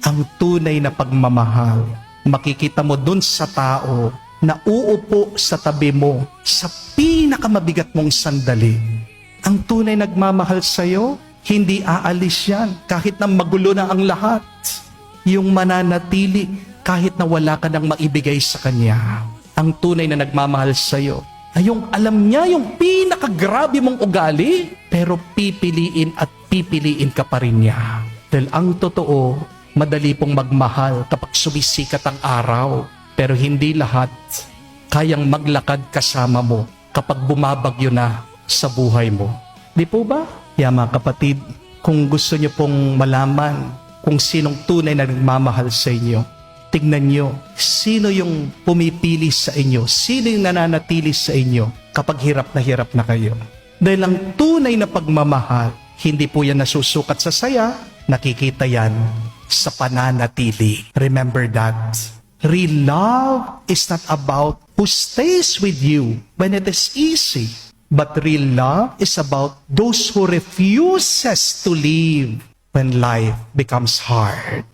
ang tunay na pagmamahal. Makikita mo dun sa tao na uupo sa tabi mo sa pinakamabigat mong sandali. Ang tunay nagmamahal sa'yo, hindi aalis yan kahit na magulo na ang lahat. Yung mananatili kahit na wala ka nang maibigay sa kanya. Ang tunay na nagmamahal sa'yo ay yung alam niya yung pinakagrabe mong ugali, pero pipiliin at pipiliin ka pa rin niya. Dahil ang totoo, madali pong magmahal kapag sumisikat ang araw, pero hindi lahat kayang maglakad kasama mo kapag bumabagyo na sa buhay mo. Di po ba? Kaya mga kapatid, kung gusto niyo pong malaman kung sinong tunay na nagmamahal sa inyo, tignan niyo sino yung pumipili sa inyo, sino yung nananatili sa inyo kapag hirap na kayo. Dahil ang tunay na pagmamahal, hindi po yan nasusukat sa saya, nakikita yan sa pananatili. Remember that. Real love is not about who stays with you when it is easy, but real love is about those who refuses to leave when life becomes hard.